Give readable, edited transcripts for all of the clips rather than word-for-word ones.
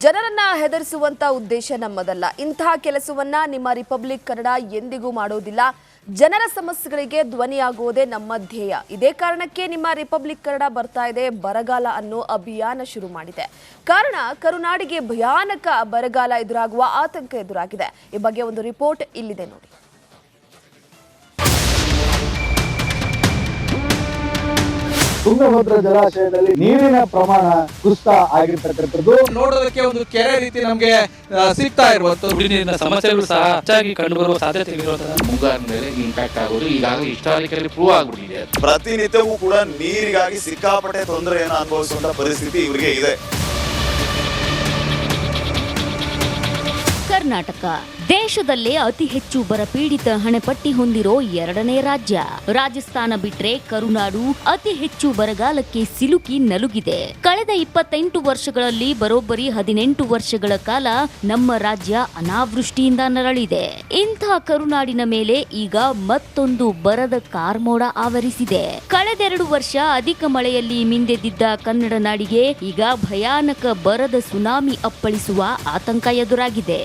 ಜನರನ್ನ ಹೆದರಿಸುವಂತ ಉದ್ದೇಶ ನಮ್ಮದಲ್ಲ. ಇಂತಹ ಕೆಲಸವನ್ನ ನಿಮ್ಮ ರಿಪಬ್ಲಿಕ್ ಕನ್ನಡ ಎಂದಿಗೂ ಮಾಡೋದಿಲ್ಲ. ಜನರ ಸಮಸ್ಯೆಗಳಿಗೆ ಧ್ವನಿಯಾಗುವುದೇ ನಮ್ಮ ಧ್ಯೇಯ. ಇದೇ ಕಾರಣಕ್ಕೆ ನಿಮ್ಮ ರಿಪಬ್ಲಿಕ್ ಕನ್ನಡ ಬರ್ತಾ ಇದೆ ಬರಗಾಲ ಅನ್ನೋ ಅಭಿಯಾನ ಶುರು ಮಾಡಿದೆ. ಕಾರಣ ಕರುನಾಡಿಗೆ ಭಯಾನಕ ಬರಗಾಲ ಎದುರಾಗುವ ಆತಂಕ ಎದುರಾಗಿದೆ. ಈ ಬಗ್ಗೆ ಒಂದು ರಿಪೋರ್ಟ್ ಇಲ್ಲಿದೆ ನೋಡಿ. ತುಂಗಭದ್ರಾ ಜಲಾಶಯದಲ್ಲಿ ನೀರಿನ ಪ್ರಮಾಣ ಕುಸಿತ ಆಗಿರ್ತಕ್ಕಂಥದ್ದು ನೋಡೋದಕ್ಕೆ ಒಂದು ಕೆರೆ ರೀತಿ ನಮಗೆ ಸಿಗ್ತಾ ಇರುವಂತದ್ದು. ನೀರಿನ ಸಮಸ್ಯೆಗಳು ಸಹ ಹೆಚ್ಚಾಗಿ ಕಂಡುಬರುವ ಸಾಧ್ಯತೆ ಇರುತ್ತದೆ. ಮುಂಗಾರಿನ ಮೇಲೆ ಇಂಪ್ಯಾಕ್ಟ್ ಆಗೋದು ಈಗಾಗಲೇ ಹಿಸ್ಟಾರಿಕಲಿ ಪ್ರೂವ್ ಆಗ್ಬಿಟ್ಟಿದೆ. ಪ್ರತಿನಿತ್ಯವೂ ಕೂಡ ನೀರಿಗಾಗಿ ಸಿಕ್ಕಾಪಟ್ಟೆ ತೊಂದರೆಯನ್ನು ಅನುಭವಿಸುವಂತ ಪರಿಸ್ಥಿತಿ ಇವರಿಗೆ ಇದೆ. ಕರ್ನಾಟಕ ದೇಶದಲ್ಲೇ ಅತಿ ಹೆಚ್ಚು ಬರಪೀಡಿತ ಹಣೆಪಟ್ಟಿ ಹೊಂದಿರೋ ಎರಡನೇ ರಾಜ್ಯ. ರಾಜಸ್ಥಾನ ಬಿಟ್ರೆ ಕರುನಾಡು ಅತಿ ಹೆಚ್ಚು ಬರಗಾಲಕ್ಕೆ ಸಿಲುಕಿ ನಲುಗಿದೆ. ಕಳೆದ 28 ವರ್ಷಗಳಲ್ಲಿ ಬರೋಬ್ಬರಿ 18 ವರ್ಷಗಳ ಕಾಲ ನಮ್ಮ ರಾಜ್ಯ ಅನಾವೃಷ್ಟಿಯಿಂದ ನರಳಿದೆ. ಇಂಥ ಕರುನಾಡಿನ ಮೇಲೆ ಈಗ ಮತ್ತೊಂದು ಬರದ ಕಾರ್ಮೋಡ ಆವರಿಸಿದೆ. ಕಳೆದೆರಡು ವರ್ಷ ಅಧಿಕ ಮಳೆಯಲ್ಲಿ ಮಿಂದೆದ್ದಿದ್ದ ಕನ್ನಡ ನಾಡಿಗೆ ಈಗ ಭಯಾನಕ ಬರದ ಸುನಾಮಿ ಅಪ್ಪಳಿಸುವ ಆತಂಕ ಎದುರಾಗಿದೆ.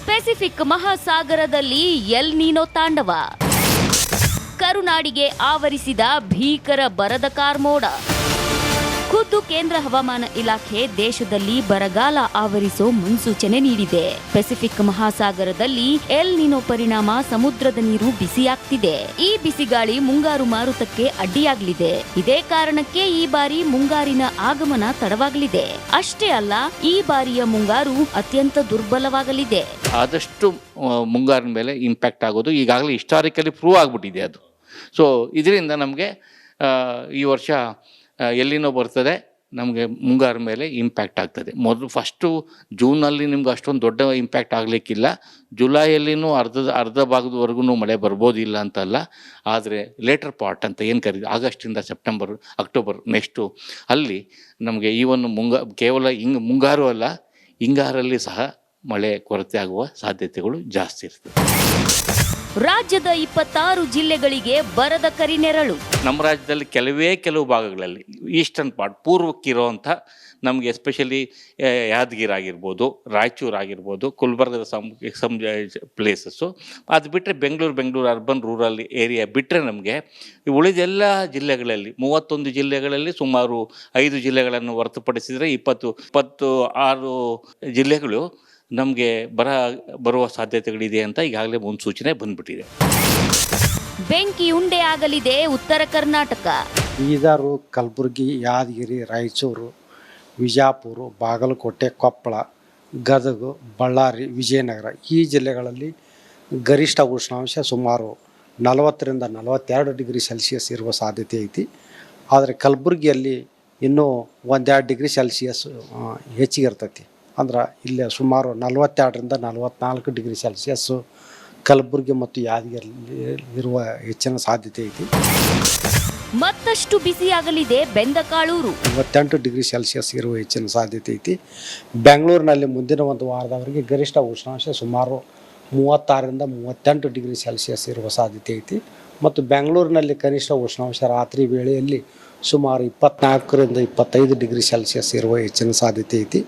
ಪೆಸಿಫಿಕ್ ಮಹಾಸಾಗರದಲ್ಲಿ ಎಲ್ ನೀನೋ ತಾಂಡವ. ಕರುನಾಡಿಗೆ ಆವರಿಸಿದ ಭೀಕರ ಬರದ ಕಾರ್ಮೋಡ. ಖುದ್ದು ಕೇಂದ್ರ ಹವಾಮಾನ ಇಲಾಖೆ ದೇಶದಲ್ಲಿ ಬರಗಾಲ ಆವರಿಸೋ ಮುನ್ಸೂಚನೆ ನೀಡಿದೆ. ಪೆಸಿಫಿಕ್ ಮಹಾಸಾಗರದಲ್ಲಿ ಎಲ್ ನೀನೋ ಪರಿಣಾಮ ಸಮುದ್ರದ ನೀರು ಬಿಸಿಯಾಗ್ತಿದೆ. ಈ ಬಿಸಿಗಾಳಿ ಮುಂಗಾರು ಮಾರುತಕ್ಕೆ ಅಡ್ಡಿಯಾಗಲಿದೆ. ಇದೇ ಕಾರಣಕ್ಕೆ ಈ ಬಾರಿ ಮುಂಗಾರಿನ ಆಗಮನ ತಡವಾಗಲಿದೆ. ಅಷ್ಟೇ ಅಲ್ಲ, ಈ ಬಾರಿಯ ಮುಂಗಾರು ಅತ್ಯಂತ ದುರ್ಬಲವಾಗಲಿದೆ. ಆದಷ್ಟು ಮುಂಗಾರಿನ ಮೇಲೆ ಇಂಪ್ಯಾಕ್ಟ್ ಆಗೋದು ಈಗಾಗಲೇ ಹಿಸ್ಟಾರಿಕಲಿ ಪ್ರೂವ್ ಆಗಿಬಿಟ್ಟಿದೆ ಅದು. ಸೊ ಇದರಿಂದ ನಮಗೆ ಈ ವರ್ಷ ಎಲ್ಲಿನೋ ಬರ್ತದೆ, ನಮಗೆ ಮುಂಗಾರು ಮೇಲೆ ಇಂಪ್ಯಾಕ್ಟ್ ಆಗ್ತದೆ. ಮೊದಲು ಫಸ್ಟು ಜೂನಲ್ಲಿ ನಿಮ್ಗೆ ಅಷ್ಟೊಂದು ದೊಡ್ಡ ಇಂಪ್ಯಾಕ್ಟ್ ಆಗಲಿಕ್ಕಿಲ್ಲ. ಜುಲೈಯಲ್ಲಿನೂ ಅರ್ಧ ಭಾಗದವರೆಗೂ ಮಳೆ ಬರ್ಬೋದಿಲ್ಲ ಅಂತಲ್ಲ. ಆದರೆ ಲೇಟರ್ ಪಾರ್ಟ್ ಅಂತ ಏನು ಕರೀತೀವಿ, ಆಗಸ್ಟಿಂದ ಸೆಪ್ಟೆಂಬರ್ ಅಕ್ಟೋಬರ್ ನೆಕ್ಸ್ಟು ಅಲ್ಲಿ ನಮಗೆ ಈವನ್ ಕೇವಲ ಮುಂಗಾರು ಅಲ್ಲ, ಹಿಂಗಾರಲ್ಲಿ ಸಹ ಮಳೆ ಕೊರತೆ ಆಗುವ ಸಾಧ್ಯತೆಗಳು ಜಾಸ್ತಿ ಇರ್ತದೆ. ರಾಜ್ಯದ 26 ಜಿಲ್ಲೆಗಳಿಗೆ ಬರದ ಕರಿನೆರಳು. ನಮ್ಮ ರಾಜ್ಯದಲ್ಲಿ ಕೆಲವು ಭಾಗಗಳಲ್ಲಿ ಈಸ್ಟರ್ನ್ ಪಾರ್ಟ್ ಪೂರ್ವಕ್ಕಿರೋವಂಥ ನಮಗೆ ಎಸ್ಪೆಷಲಿ ಯಾದಗಿರಿ ಆಗಿರ್ಬೋದು, ರಾಯಚೂರು ಆಗಿರ್ಬೋದು, ಗುಲ್ಬರ್ಗದ ಪ್ಲೇಸಸ್ಸು, ಅದು ಬಿಟ್ಟರೆ ಬೆಂಗಳೂರು ಅರ್ಬನ್ ರೂರಲ್ ಏರಿಯಾ ಬಿಟ್ಟರೆ ನಮಗೆ ಉಳಿದೆಲ್ಲ ಜಿಲ್ಲೆಗಳಲ್ಲಿ 31 ಜಿಲ್ಲೆಗಳಲ್ಲಿ ಸುಮಾರು 5 ಜಿಲ್ಲೆಗಳನ್ನು ಹೊರತುಪಡಿಸಿದರೆ 26 ಜಿಲ್ಲೆಗಳು ನಮಗೆ ಬರುವ ಸಾಧ್ಯತೆಗಳಿದೆ ಅಂತ ಈಗಾಗಲೇ ಮುನ್ಸೂಚನೆ ಬಂದ್ಬಿಟ್ಟಿದೆ. ಬೆಂಕಿ ಉಂಡೆ ಆಗಲಿದೆ ಉತ್ತರ ಕರ್ನಾಟಕ. ಬೀದರು, ಕಲಬುರಗಿ, ಯಾದಗಿರಿ, ರಾಯಚೂರು, ವಿಜಯಪುರ, ಬಾಗಲಕೋಟೆ, ಕೊಪ್ಪಳ, ಗದಗ, ಬಳ್ಳಾರಿ, ವಿಜಯನಗರ ಈ ಜಿಲ್ಲೆಗಳಲ್ಲಿ ಗರಿಷ್ಠ ಉಷ್ಣಾಂಶ ಸುಮಾರು 40ರಿಂದ 42 ಡಿಗ್ರಿ ಸೆಲ್ಸಿಯಸ್ ಇರುವ ಸಾಧ್ಯತೆ ಐತಿ. ಆದರೆ ಕಲಬುರಗಿಯಲ್ಲಿ ಇನ್ನೂ 1-2 ಡಿಗ್ರಿ ಸೆಲ್ಸಿಯಸ್ ಹೆಚ್ಚಿಗೆ ಇರ್ತೈತಿ. ಅಂದ್ರೆ ಇಲ್ಲಿ ಸುಮಾರು 42ರಿಂದ 44 ಡಿಗ್ರಿ ಸೆಲ್ಸಿಯಸ್ಸು ಕಲಬುರಗಿ ಮತ್ತು ಯಾದಗಿರಿಯಲ್ಲಿ ಇರುವ ಹೆಚ್ಚಿನ ಸಾಧ್ಯತೆ ಐತಿ. ಮತ್ತಷ್ಟು ಬಿಸಿಯಾಗಲಿದೆ ಬೆಂದಕಾಳೂರು. 58 ಡಿಗ್ರಿ ಸೆಲ್ಸಿಯಸ್ ಇರುವ ಹೆಚ್ಚಿನ ಸಾಧ್ಯತೆ ಐತಿ. ಬೆಂಗಳೂರಿನಲ್ಲಿ ಮುಂದಿನ ಒಂದು ವಾರದವರೆಗೆ ಗರಿಷ್ಠ ಉಷ್ಣಾಂಶ ಸುಮಾರು 36ರಿಂದ 38 ಡಿಗ್ರಿ ಸೆಲ್ಸಿಯಸ್ ಇರುವ ಸಾಧ್ಯತೆ ಐತಿ. ಮತ್ತು ಬೆಂಗಳೂರಿನಲ್ಲಿ ಕನಿಷ್ಠ ಉಷ್ಣಾಂಶ ರಾತ್ರಿ ವೇಳೆಯಲ್ಲಿ ಸುಮಾರು 24ರಿಂದ 25 ಡಿಗ್ರಿ ಸೆಲ್ಸಿಯಸ್ ಇರುವ ಹೆಚ್ಚಿನ ಸಾಧ್ಯತೆ ಐತಿ.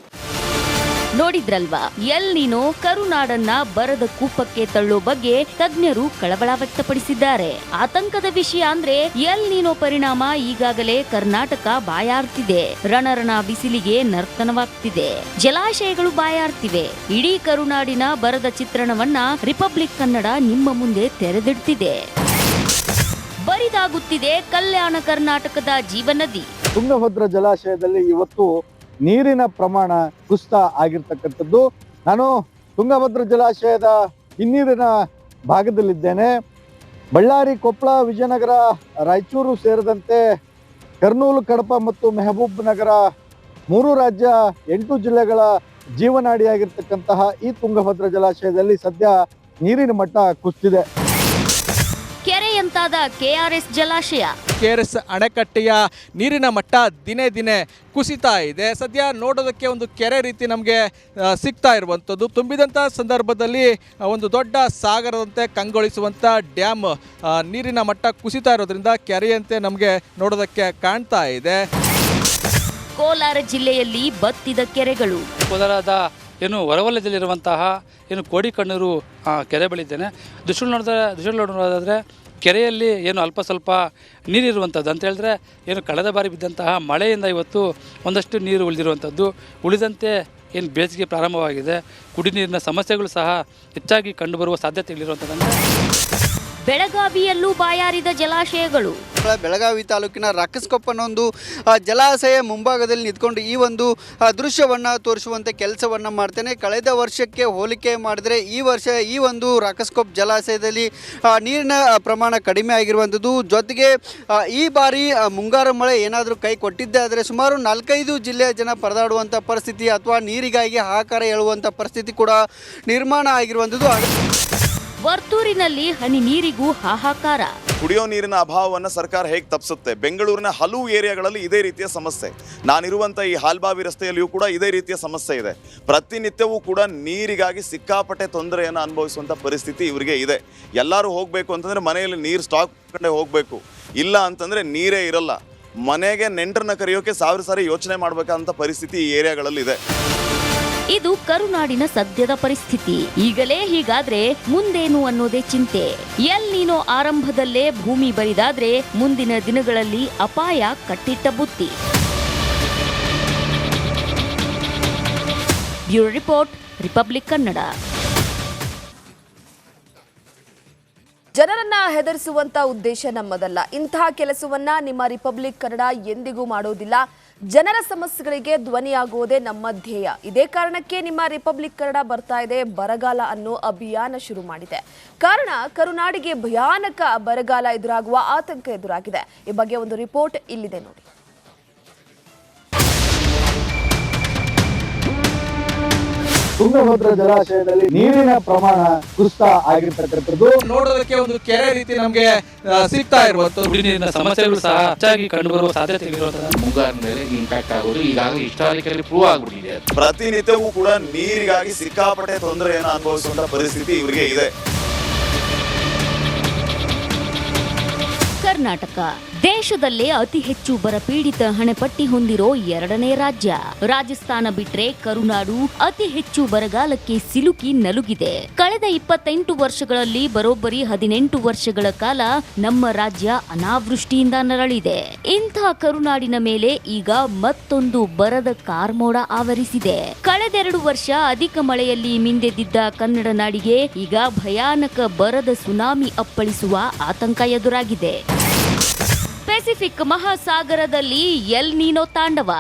ನೋಡಿದ್ರಲ್ವಾ, ಎಲ್ ನೀನೋ ಕರುನಾಡನ್ನ ಬರದ ಕೂಪಕ್ಕೆ ತಳ್ಳೋ ಬಗ್ಗೆ ತಜ್ಞರು ಕಳವಳ ವ್ಯಕ್ತಪಡಿಸಿದ್ದಾರೆ. ಆತಂಕದ ವಿಷಯ ಅಂದ್ರೆ ಎಲ್ ನೀನೋ ಪರಿಣಾಮ ಈಗಾಗಲೇ ಕರ್ನಾಟಕ ಬಾಯಾರ್ತಿದೆ. ರಣರಣ ಬಿಸಿಲಿಗೆ ನರ್ತನವಾಗ್ತಿದೆ. ಜಲಾಶಯಗಳು ಬಾಯಾರ್ತಿವೆ. ಇಡೀ ಕರುನಾಡಿನ ಬರದ ಚಿತ್ರಣವನ್ನ ರಿಪಬ್ಲಿಕ್ ಕನ್ನಡ ನಿಮ್ಮ ಮುಂದೆ ತೆರೆದಿಡ್ತಿದೆ. ಬರಿದಾಗುತ್ತಿದೆ ಕಲ್ಯಾಣ ಕರ್ನಾಟಕದ ಜೀವನದಿ. ತುಂಗಭದ್ರಾ ಜಲಾಶಯದಲ್ಲಿ ಇವತ್ತು ನೀರಿನ ಪ್ರಮಾಣ ಕುಸಿತ ಆಗಿರ್ತಕ್ಕಂಥದ್ದು. ನಾನು ತುಂಗಭದ್ರಾ ಜಲಾಶಯದ ಹಿನ್ನೀರಿನ ಭಾಗದಲ್ಲಿದ್ದೇನೆ. ಬಳ್ಳಾರಿ, ಕೊಪ್ಪಳ, ವಿಜಯನಗರ, ರಾಯಚೂರು ಸೇರಿದಂತೆ ಕರ್ನೂಲು, ಕಡಪ ಮತ್ತು ಮೆಹಬೂಬ್ ನಗರ 3 ರಾಜ್ಯ 8 ಜಿಲ್ಲೆಗಳ ಜೀವನಾಡಿಯಾಗಿರ್ತಕ್ಕಂತಹ ಈ ತುಂಗಭದ್ರಾ ಜಲಾಶಯದಲ್ಲಿ ಸದ್ಯ ನೀರಿನ ಮಟ್ಟ ಕುಸಿದಿದೆ. ಕೆರೆಯಂತಾದ ಕೆಆರ್ಎಸ್ ಜಲಾಶಯ. ಕೆಆರ್ಎಸ್ ಅಣೆಕಟ್ಟೆಯ ನೀರಿನ ಮಟ್ಟ ದಿನೇ ದಿನೇ ಕುಸಿತಾ ಇದೆ. ಸದ್ಯ ನೋಡೋದಕ್ಕೆ ಒಂದು ಕೆರೆ ರೀತಿ ನಮಗೆ ಸಿಗ್ತಾ ಇರುವಂಥದ್ದು. ತುಂಬಿದಂಥ ಸಂದರ್ಭದಲ್ಲಿ ಒಂದು ದೊಡ್ಡ ಸಾಗರದಂತೆ ಕಂಗೊಳಿಸುವಂಥ ಡ್ಯಾಮ್ ನೀರಿನ ಮಟ್ಟ ಕುಸಿತಾ ಇರೋದ್ರಿಂದ ಕೆರೆಯಂತೆ ನಮಗೆ ನೋಡೋದಕ್ಕೆ ಕಾಣ್ತಾ ಇದೆ. ಕೋಲಾರ ಜಿಲ್ಲೆಯಲ್ಲಿ ಬತ್ತಿದ ಕೆರೆಗಳು. ಕೋಲಾರದ ಏನು ಹೊರವಲಯದಲ್ಲಿರುವಂತಹ ಏನು ಕೋಡಿಕಣ್ಣೂರು ಕೆರೆ ಬಳಿದ್ದೇನೆ. ದೃಶ್ಯ ನೋಡೋದಾದರೆ ಕೆರೆಯಲ್ಲಿ ಏನು ಅಲ್ಪ ಸ್ವಲ್ಪ ನೀರಿರುವಂಥದ್ದು ಅಂತ ಹೇಳಿದ್ರೆ ಏನು ಕಳೆದ ಬಾರಿ ಬಿದ್ದಂತಹ ಮಳೆಯಿಂದ ಇವತ್ತು ಒಂದಷ್ಟು ನೀರು ಉಳಿದಿರುವಂಥದ್ದು. ಉಳಿದಂತೆ ಏನು ಬೇಸಿಗೆ ಪ್ರಾರಂಭವಾಗಿದೆ, ಕುಡಿ ನೀರಿನ ಸಮಸ್ಯೆಗಳು ಸಹ ಹೆಚ್ಚಾಗಿ ಕಂಡುಬರುವ ಸಾಧ್ಯತೆಗಳಿರುವಂಥದ್ದು. ಬೆಳಗಾವಿಯಲ್ಲೂ ಬಾಯಾರಿದ ಜಲಾಶಯಗಳು. ಬೆಳಗಾವಿ ತಾಲೂಕಿನ ರಾಕಸ್ಕೊಪ್ಪ ಅನ್ನೋ ಒಂದು ಜಲಾಶಯ ಮುಂಭಾಗದಲ್ಲಿ ನಿಂತ್ಕೊಂಡು ಈ ಒಂದು ದೃಶ್ಯವನ್ನು ತೋರಿಸುವಂಥ ಕೆಲಸವನ್ನು ಮಾಡ್ತೇನೆ. ಕಳೆದ ವರ್ಷಕ್ಕೆ ಹೋಲಿಕೆ ಮಾಡಿದರೆ ಈ ವರ್ಷ ಈ ಒಂದು ರಾಕಸ್ಕೊಪ್ ಜಲಾಶಯದಲ್ಲಿ ನೀರಿನ ಪ್ರಮಾಣ ಕಡಿಮೆ ಆಗಿರುವಂಥದ್ದು. ಜೊತೆಗೆ ಈ ಬಾರಿ ಮುಂಗಾರು ಮಳೆ ಏನಾದರೂ ಕೈ ಕೊಟ್ಟಿದ್ದೇ ಆದರೆ ಸುಮಾರು 4-5 ಜಿಲ್ಲೆಯ ಜನ ಪರದಾಡುವಂಥ ಪರಿಸ್ಥಿತಿ ಅಥವಾ ನೀರಿಗಾಗಿ ಹಾಹಾಕಾರ ಹೇಳುವಂಥ ಪರಿಸ್ಥಿತಿ ಕೂಡ ನಿರ್ಮಾಣ ಆಗಿರುವಂಥದ್ದು. ವರ್ತೂರಿನಲ್ಲಿ ಹನಿ ನೀರಿಗೂ ಹಾಹಾಕಾರ. ಕುಡಿಯೋ ನೀರಿನ ಅಭಾವವನ್ನು ಸರ್ಕಾರ ಹೇಗೆ ತಪ್ಪಿಸುತ್ತೆ? ಬೆಂಗಳೂರಿನ ಹಲವು ಏರಿಯಾಗಳಲ್ಲಿ ಇದೇ ರೀತಿಯ ಸಮಸ್ಯೆ. ನಾನಿರುವಂಥ ಈ ಹಾಲ್ಬಾವಿ ರಸ್ತೆಯಲ್ಲಿಯೂ ಕೂಡ ಇದೇ ರೀತಿಯ ಸಮಸ್ಯೆ ಇದೆ. ಪ್ರತಿನಿತ್ಯವೂ ಕೂಡ ನೀರಿಗಾಗಿ ಸಿಕ್ಕಾಪಟ್ಟೆ ತೊಂದರೆಯನ್ನು ಅನುಭವಿಸುವಂಥ ಪರಿಸ್ಥಿತಿ ಇವರಿಗೆ ಇದೆ. ಎಲ್ಲರೂ ಹೋಗಬೇಕು ಅಂತಂದರೆ ಮನೆಯಲ್ಲಿ ನೀರು ಸ್ಟಾಕ್ ಮಾಡ್ಕೊಂಡೇ ಹೋಗಬೇಕು, ಇಲ್ಲ ಅಂತಂದರೆ ನೀರೇ ಇರಲ್ಲ. ಮನೆಗೆ ನೆಂಟರನ್ನ ಕರೆಯೋಕೆ 1000 ಸಾರಿ ಯೋಚನೆ ಮಾಡಬೇಕಂತ ಪರಿಸ್ಥಿತಿ ಈ ಏರಿಯಾಗಳಲ್ಲಿದೆ. ಇದು ಕರುನಾಡಿನ ಸದ್ಯದ ಪರಿಸ್ಥಿತಿ. ಈಗಲೇ ಹೀಗಾದ್ರೆ ಮುಂದೇನು ಅನ್ನೋದೇ ಚಿಂತೆ. ಎಲ್ ನೀನೋ ಆರಂಭದಲ್ಲೇ ಭೂಮಿ ಬರಿದಾದ್ರೆ ಮುಂದಿನ ದಿನಗಳಲ್ಲಿ ಅಪಾಯ ಕಟ್ಟಿಟ್ಟ ಬುತ್ತಿ. Bureau report, republic Kannada. ಜನರನ್ನ ಹೆದರಿಸುವಂತ ಉದ್ದೇಶ ನಮ್ಮದಲ್ಲ. ಇಂತಹ ಕೆಲಸವನ್ನ ನಿಮ್ಮ ರಿಪಬ್ಲಿಕ್ ಕನ್ನಡ ಎಂದಿಗೂ ಮಾಡೋದಿಲ್ಲ. ಜನರ ಸಮಸ್ಯೆಗಳಿಗೆ ಧ್ವನಿಯಾಗುವುದೇ ನಮ್ಮ ಧ್ಯೇಯ. ಇದೇ ಕಾರಣಕ್ಕೆ ನಿಮ್ಮ ರಿಪಬ್ಲಿಕ್ ಕನ್ನಡ ಬರ್ತಾ ಇದೆ ಬರಗಾಲ ಅನ್ನೋ ಅಭಿಯಾನ ಶುರು ಮಾಡಿದೆ. ಕಾರಣ ಕರುನಾಡಿಗೆ ಭಯಾನಕ ಬರಗಾಲ ಎದುರಾಗುವ ಆತಂಕ ಎದುರಾಗಿದೆ. ಈ ಬಗ್ಗೆ ಒಂದು ರಿಪೋರ್ಟ್ ಇಲ್ಲಿದೆ ನೋಡಿ. ತುಂಗಭದ್ರಾ ಜಲಾಶಯದಲ್ಲಿ ನೀರಿನ ಪ್ರಮಾಣ ಕುಸಿತ ಆಗಿರ್ತಕ್ಕಂಥದ್ದು ನೋಡೋದಕ್ಕೆ ಒಂದು ಕೆರೆ ರೀತಿ ನಮಗೆ ಸಿಗ್ತಾ ಇರುವಂತದ್ದು. ಕುಡಿ ನೀರಿನ ಸಮಸ್ಯೆಗಳು ಸಹ ಹೆಚ್ಚಾಗಿ ಕಂಡುಬರುವ ಸಾಧ್ಯತೆಗಳಿರುವಂಥದ್ದು. ಮುಂಗಾರಿನ ಮೇಲೆ ಇಂಪ್ಯಾಕ್ಟ್ ಆಗೋದು ಈಗಾಗಲೇ ಹಿಸ್ಟಾರಿಕಲಿ ಪ್ರೂವ್ ಆಗಿಬಿಟ್ಟಿದೆ ಅದು. ಪ್ರತಿನಿತ್ಯವೂ ಕೂಡ ನೀರಿಗಾಗಿ ಸಿಕ್ಕಾಪಟ್ಟೆ ತೊಂದರೆಯನ್ನು ಅನುಭವಿಸುವಂಥ ಪರಿಸ್ಥಿತಿ ಇವರಿಗೆ ಇದೆ. ಕರ್ನಾಟಕ ದೇಶದಲ್ಲೇ ಅತಿ ಹೆಚ್ಚು ಬರಪೀಡಿತ ಹಣೆಪಟ್ಟಿ ಹೊಂದಿರೋ 2ನೇ ರಾಜ್ಯ. ರಾಜಸ್ಥಾನ ಬಿಟ್ರೆ ಕರುನಾಡು ಅತಿ ಹೆಚ್ಚು ಬರಗಾಲಕ್ಕೆ ಸಿಲುಕಿ ನಲುಗಿದೆ. ಕಳೆದ 28 ವರ್ಷಗಳಲ್ಲಿ ಬರೋಬ್ಬರಿ 18 ವರ್ಷಗಳ ಕಾಲ ನಮ್ಮ ರಾಜ್ಯ ಅನಾವೃಷ್ಟಿಯಿಂದ ನರಳಿದೆ. ಇಂಥ ಕರುನಾಡಿನ ಮೇಲೆ ಈಗ ಮತ್ತೊಂದು ಬರದ ಕಾರ್ಮೋಡ ಆವರಿಸಿದೆ. ಕಳೆದೆರಡು ವರ್ಷ ಅಧಿಕ ಮಳೆಯಲ್ಲಿ ಮಿಂದೆದ್ದಿದ್ದ ಕನ್ನಡ ನಾಡಿಗೆ ಈಗ ಭಯಾನಕ ಬರದ ಸುನಾಮಿ ಅಪ್ಪಳಿಸುವ ಆತಂಕ ಎದುರಾಗಿದೆ. ಪೆಸಿಫಿಕ್ ಮಹಾಸಾಗರದಲ್ಲಿ ಎಲ್ ನೀನೋ ತಾಂಡವ.